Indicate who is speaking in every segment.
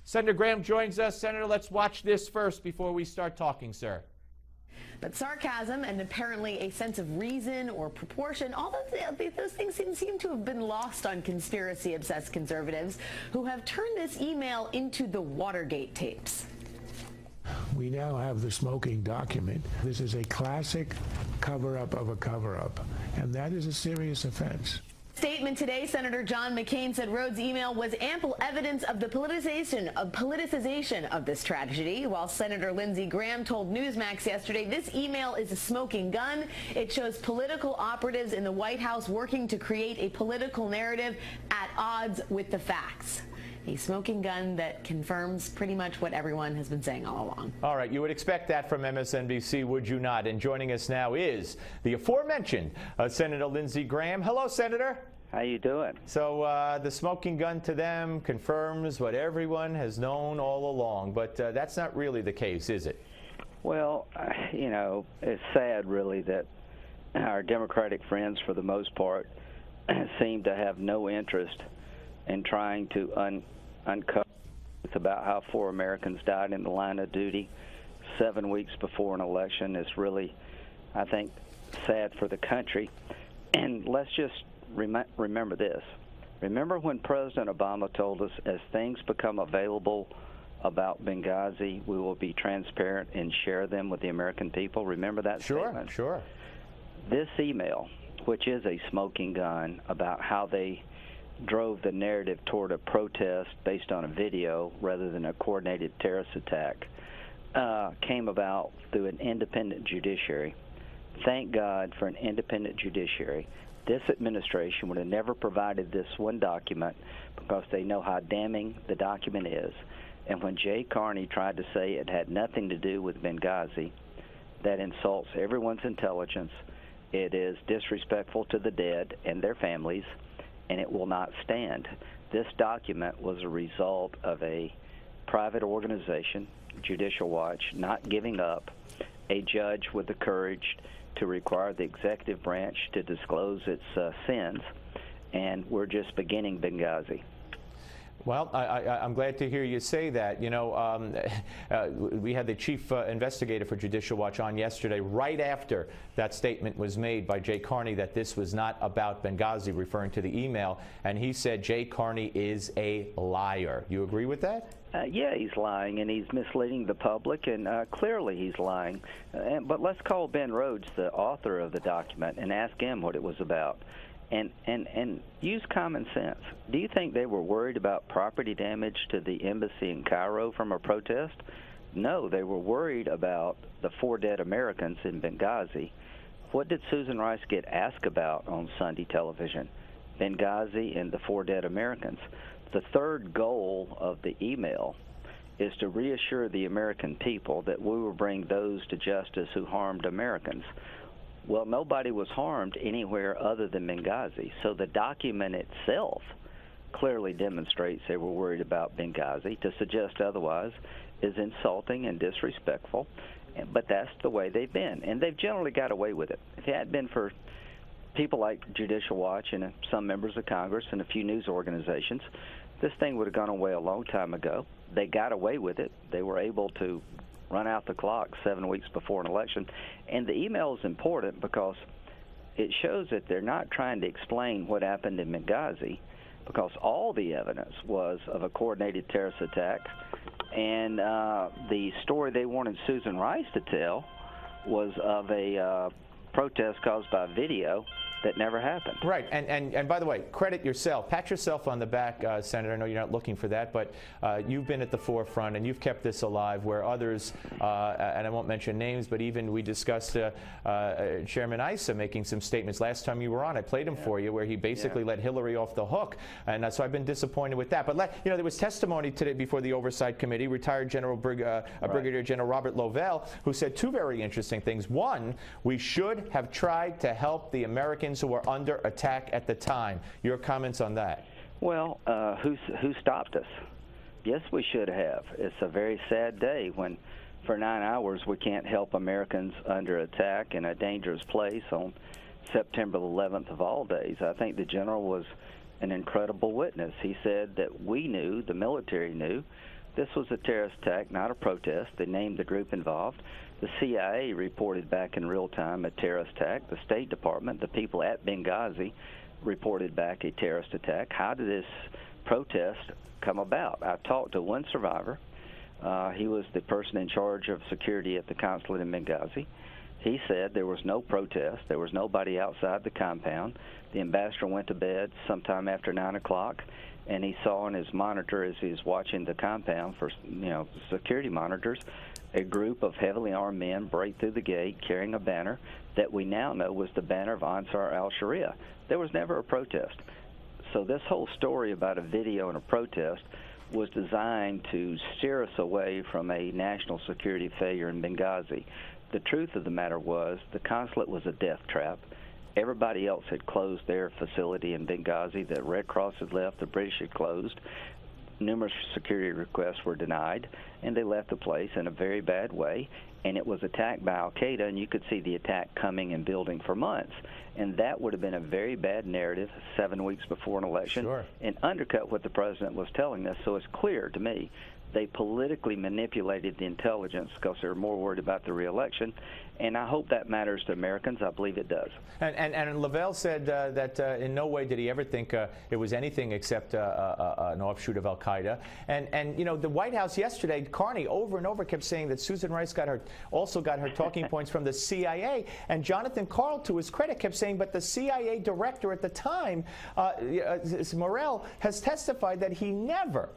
Speaker 1: Senator Graham joins us. Senator, let's watch this first before we start talking, sir.
Speaker 2: But sarcasm and apparently a sense of reason or proportion, all those things seem to have been lost on conspiracy-obsessed conservatives who have turned this email into the Watergate tapes.
Speaker 3: We now have the smoking document. This is a classic cover-up of a cover-up, and that is a serious offense.
Speaker 2: Statement today, Senator John McCain said Rhodes' email was ample evidence of the politicization of this tragedy, while Senator Lindsey Graham told Newsmax yesterday this email is a smoking gun. It shows political operatives in the White House working to create a political narrative at odds with the facts. A smoking gun that confirms pretty much what everyone has been saying all along.
Speaker 1: All right, you would expect that from MSNBC, would you not? And joining us now is the aforementioned Senator Lindsey Graham. Hello, Senator.
Speaker 4: How you doing?
Speaker 1: So the smoking gun to them confirms what everyone has known all along, but that's not really the case, is it?
Speaker 4: Well, you know, it's sad really that our Democratic friends, for the most part, seem to have no interest in trying to uncover about how 4 Americans died in the line of duty 7 weeks before an election. Is really, I think, sad for the country. And let's just remember this. Remember when President Obama told us, as things become available about Benghazi, we will be transparent and share them with the American people? Remember that statement?
Speaker 1: Sure.
Speaker 4: This email, which is a smoking gun about how they drove the narrative toward a protest based on a video rather than a coordinated terrorist attack, came about through an independent judiciary. Thank God for an independent judiciary. This administration would have never provided this one document because they know how damning the document is. And when Jay Carney tried to say it had nothing to do with Benghazi, that insults everyone's intelligence. It is disrespectful to the dead and their families, and it will not stand. This document was a result of a private organization, Judicial Watch, not giving up, a judge with the courage to require the executive branch to disclose its sins, and we're just beginning Benghazi.
Speaker 1: Well, I'm glad to hear you say that. You know, we had the chief investigator for Judicial Watch on yesterday, right after that statement was made by Jay Carney that this was not about Benghazi, referring to the email, and he said Jay Carney is a liar. You agree with that?
Speaker 4: Yeah, he's lying, and he's misleading the public, and clearly he's lying. But let's call Ben Rhodes, the author of the document, and ask him what it was about. And use common sense. Do you think they were worried about property damage to the embassy in Cairo from a protest? No, they were worried about the 4 dead Americans in Benghazi. What did Susan Rice get asked about on Sunday television? Benghazi and the 4 dead Americans. The third goal of the email is to reassure the American people that we will bring those to justice who harmed Americans. Well, nobody was harmed anywhere other than Benghazi, so the document itself clearly demonstrates they were worried about Benghazi. To suggest otherwise is insulting and disrespectful, but that's the way they've been, and they've generally got away with it. If it hadn't been for people like Judicial Watch and some members of Congress and a few news organizations, this thing would have gone away a long time ago. They got away with it. They were able to run out the clock 7 weeks before an election. And the email is important because it shows that they're not trying to explain what happened in Benghazi, because all the evidence was of a coordinated terrorist attack. And the story they wanted Susan Rice to tell was of a protest caused by video that never happened.
Speaker 1: Right, and by the way, credit yourself. Pat yourself on the back, Senator. I know you're not looking for that, but you've been at the forefront and you've kept this alive where others, and I won't mention names, but even we discussed Chairman Issa making some statements last time you were on. I played him for you where he basically let Hillary off the hook, and so I've been disappointed with that. But you know, there was testimony today before the Oversight Committee, retired Brigadier General Robert Lovell, who said 2 very interesting things. One, we should have tried to help the Americans who were under attack at the time. Your comments on that?
Speaker 4: Well, who stopped us? Yes, we should have. It's a very sad day when for 9 hours we can't help Americans under attack in a dangerous place on September 11th of all days. I think the general was an incredible witness. He said that we knew, the military knew, This was a terrorist attack, not a protest. They named the group involved. The CIA reported back in real time a terrorist attack. The State Department, the people at Benghazi, reported back a terrorist attack. How did this protest come about? I talked to one survivor. He was the person in charge of security at the consulate in Benghazi. He said there was no protest. There was nobody outside the compound. The ambassador went to bed sometime after 9 o'clock, and he saw on his monitor as he was watching the compound for, security monitors, a group of heavily armed men break through the gate carrying a banner that we now know was the banner of Ansar al-Sharia. There was never a protest. So this whole story about a video and a protest was designed to steer us away from a national security failure in Benghazi. The truth of the matter was the consulate was a death trap. Everybody else had closed their facility in Benghazi. The Red Cross had left. The British had closed. Numerous security requests were denied, and they left the place in a very bad way. And it was attacked by al-Qaeda, and you could see the attack coming and building for months. And that would have been a very bad narrative 7 weeks before an election,
Speaker 1: Sure.
Speaker 4: and undercut what the president was telling us. So it's clear to me they politically manipulated the intelligence because they were more worried about the re-election, and I hope that matters to Americans. I believe it does.
Speaker 1: And Lavelle said that in no way did he ever think it was anything except an offshoot of al-Qaeda. And the White House yesterday, Carney over and over kept saying that Susan Rice also got her talking points from the CIA. And Jonathan Karl, to his credit, kept saying, but the CIA director at the time, Morell, has testified that he never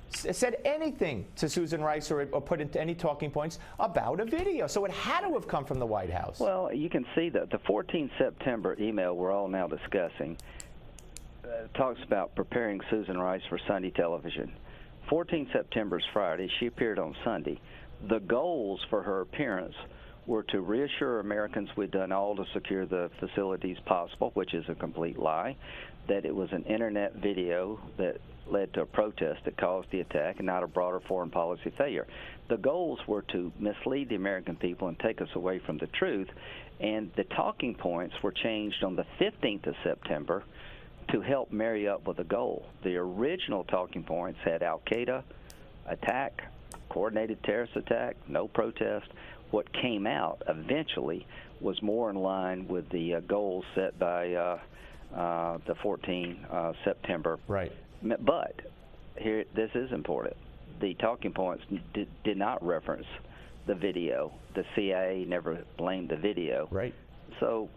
Speaker 1: said anything to Susan Rice or put into any talking points about a video. So it had to have come from the White House.
Speaker 4: Well, you can see that the 14 September email we're all now discussing talks about preparing Susan Rice for Sunday television. 14 September is Friday. She appeared on Sunday. The goals for her appearance were to reassure Americans we'd done all to secure the facilities possible, which is a complete lie, that it was an internet video that led to a protest that caused the attack and not a broader foreign policy failure. The goals were to mislead the American people and take us away from the truth, and the talking points were changed on the 15th of September to help marry up with the goal. The original talking points had al-Qaeda attack, coordinated terrorist attack, no protest. What came out eventually was more in line with the goals set by the 14 September.
Speaker 1: Right.
Speaker 4: But here, this is important. The talking points did not reference the video. The CIA never blamed the video.
Speaker 1: Right.
Speaker 4: So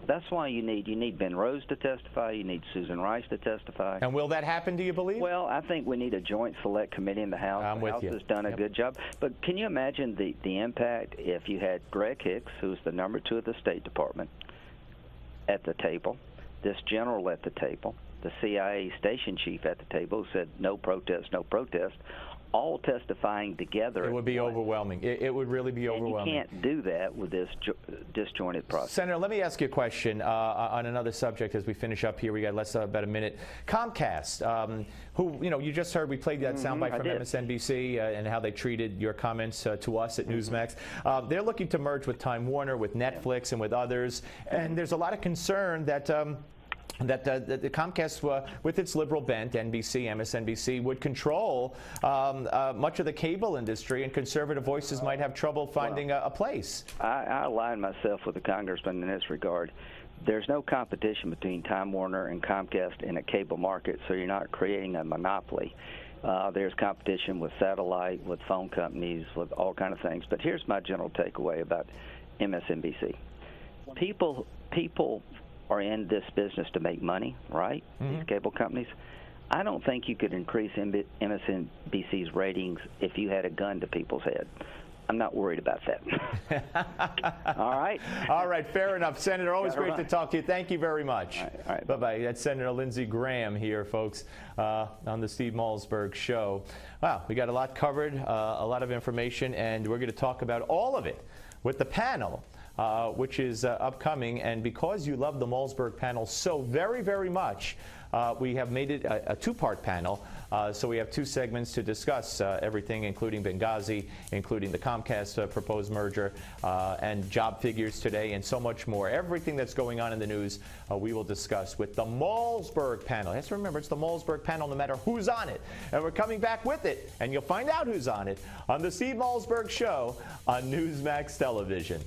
Speaker 4: that's why you need Ben Rose to testify. You need Susan Rice to testify.
Speaker 1: And will that happen, do you believe?
Speaker 4: Well, I think we need a joint select committee in the House.
Speaker 1: I'm with you.
Speaker 4: The House has done a good job. But can you imagine the impact if you had Greg Hicks, who's the number 2 of the State Department, at the table, this general at the table, the CIA station chief at the table who said no protest, all testifying together.
Speaker 1: It would be overwhelming. It would really be overwhelming.
Speaker 4: You can't do that with this disjointed process.
Speaker 1: Senator, let me ask you a question on another subject as we finish up here. We got about a minute. Comcast, who, you just heard, we played that soundbite from MSNBC and how they treated your comments to us at Newsmax. They're looking to merge with Time Warner, with Netflix, and with others. And there's a lot of concern that the Comcast, with its liberal bent, NBC, MSNBC, would control much of the cable industry, and conservative voices might have trouble finding a place.
Speaker 4: I align myself with the congressman in this regard. There's no competition between Time Warner and Comcast in a cable market, so you're not creating a monopoly. There's competition with satellite, with phone companies, with all kinds of things. But here's my general takeaway about MSNBC. People are in this business to make money, right? These cable companies. I don't think you could increase MSNBC's ratings if you had a gun to people's head. I'm not worried about that. All right?
Speaker 1: All right, fair enough. Senator, always great to talk to you. Thank you very much.
Speaker 4: All right.
Speaker 1: Bye-bye. That's Senator Lindsey Graham here, folks, on the Steve Malzberg Show. Wow, we got a lot covered, a lot of information, and we're going to talk about all of it with the panel which is upcoming. And because you love the Malzberg panel so very, very much, we have made it a two-part panel. So we have two segments to discuss everything, including Benghazi, including the Comcast proposed merger, and job figures today, and so much more. Everything that's going on in the news, we will discuss with the Malzberg panel. Let's remember, it's the Malzberg panel no matter who's on it. And we're coming back with it, and you'll find out who's on it on the Steve Malzberg Show on Newsmax Television.